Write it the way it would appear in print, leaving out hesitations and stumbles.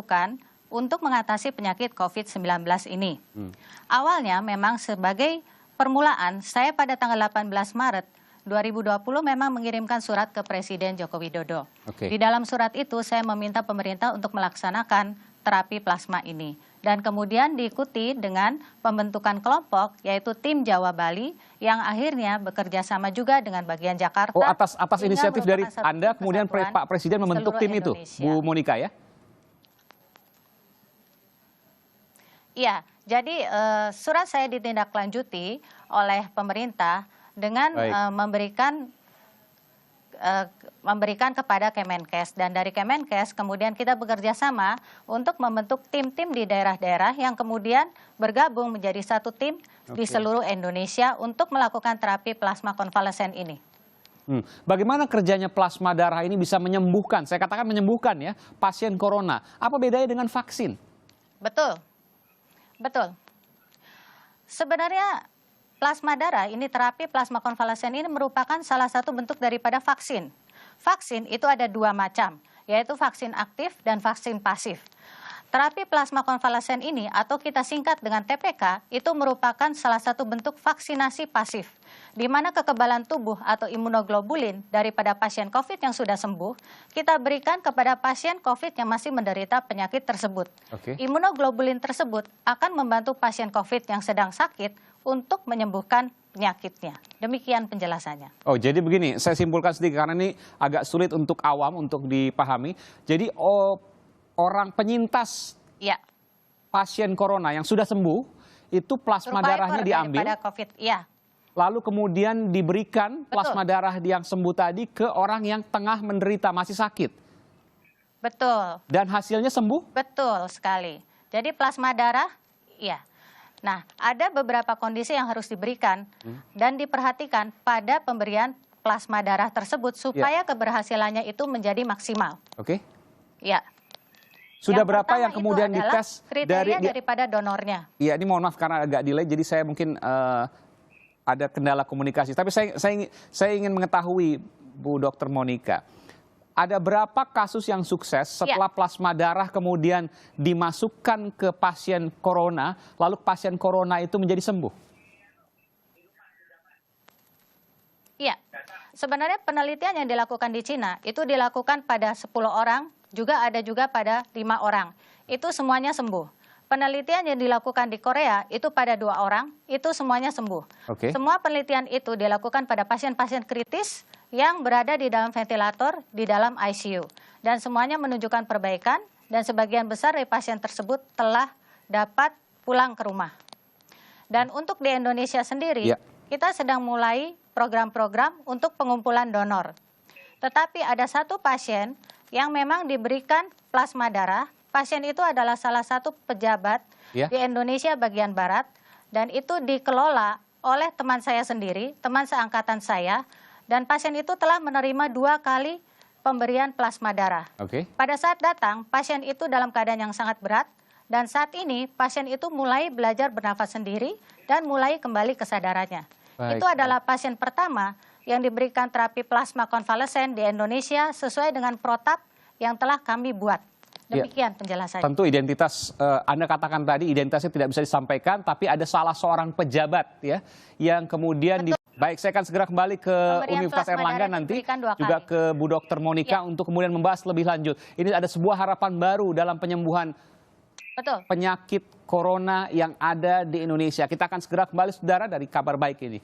lakukan untuk mengatasi penyakit COVID-19 ini. Awalnya memang sebagai permulaan, saya pada tanggal 18 Maret 2020 memang mengirimkan surat ke Presiden Joko Widodo. Di dalam surat itu saya meminta pemerintah untuk melaksanakan terapi plasma ini. Dan kemudian diikuti dengan pembentukan kelompok, yaitu tim Jawa Bali, yang akhirnya bekerja sama juga dengan bagian Jakarta. Oh, atas inisiatif dari Anda, kemudian Pak Presiden membentuk tim itu, Bu Monika ya? Iya, jadi surat saya ditindaklanjuti oleh pemerintah dengan memberikan kepada Kemenkes, dan dari Kemenkes kemudian kita bekerja sama untuk membentuk tim-tim di daerah-daerah yang kemudian bergabung menjadi satu tim di seluruh Indonesia untuk melakukan terapi plasma konvalesen ini. Bagaimana kerjanya plasma darah ini bisa menyembuhkan, saya katakan menyembuhkan ya, pasien corona? Apa bedanya dengan vaksin? Betul. Sebenarnya plasma darah ini, terapi plasma konvalesen ini merupakan salah satu bentuk daripada vaksin. Vaksin itu ada dua macam, yaitu vaksin aktif dan vaksin pasif. Terapi plasma konvalesen ini atau kita singkat dengan TPK itu merupakan salah satu bentuk vaksinasi pasif, di mana kekebalan tubuh atau imunoglobulin daripada pasien COVID yang sudah sembuh, kita berikan kepada pasien COVID yang masih menderita penyakit tersebut. Imunoglobulin tersebut akan membantu pasien COVID yang sedang sakit untuk menyembuhkan penyakitnya. Demikian penjelasannya. Oh, jadi begini, saya simpulkan sedikit karena ini agak sulit untuk awam untuk dipahami. Jadi orang penyintas pasien corona yang sudah sembuh, itu plasma darahnya diambil. COVID, iya. Lalu kemudian diberikan plasma darah yang sembuh tadi ke orang yang tengah menderita, masih sakit. Betul. Dan hasilnya sembuh? Betul sekali. Jadi plasma darah, iya. Nah, ada beberapa kondisi yang harus diberikan dan diperhatikan pada pemberian plasma darah tersebut supaya keberhasilannya itu menjadi maksimal. Ya. Sudah berapa yang kemudian dites daripada donornya? Iya, ini mohon maaf karena agak delay, jadi saya mungkin ada kendala komunikasi. Tapi saya ingin mengetahui, Bu Dr. Monika, ada berapa kasus yang sukses setelah plasma darah kemudian dimasukkan ke pasien corona, lalu pasien corona itu menjadi sembuh? Iya, sebenarnya penelitian yang dilakukan di Cina itu dilakukan pada 10 orang, ada juga pada 5 orang. Itu semuanya sembuh. Penelitian yang dilakukan di Korea itu pada 2 orang, itu semuanya sembuh. Semua penelitian itu dilakukan pada pasien-pasien kritis yang berada di dalam ventilator, di dalam ICU. Dan semuanya menunjukkan perbaikan, dan sebagian besar dari pasien tersebut telah dapat pulang ke rumah. Dan untuk di Indonesia sendiri, kita sedang mulai program-program untuk pengumpulan donor. Tetapi ada satu pasien yang memang diberikan plasma darah. Pasien itu adalah salah satu pejabat di Indonesia bagian Barat, dan itu dikelola oleh teman saya sendiri, teman seangkatan saya, dan pasien itu telah menerima 2 kali pemberian plasma darah. Pada saat datang, pasien itu dalam keadaan yang sangat berat, dan saat ini pasien itu mulai belajar bernafas sendiri dan mulai kembali kesadarannya. Itu adalah pasien pertama yang diberikan terapi plasma konvalesen di Indonesia sesuai dengan protap yang telah kami buat. Demikian penjelasannya. Tentu identitas, Anda katakan tadi identitasnya tidak bisa disampaikan, tapi ada salah seorang pejabat ya yang kemudian baik, saya akan segera kembali ke Universitas Airlangga nanti, juga ke Bu Dr. Monika untuk kemudian membahas lebih lanjut. Ini ada sebuah harapan baru dalam penyembuhan penyakit corona yang ada di Indonesia. Kita akan segera kembali, saudara, dari kabar baik ini.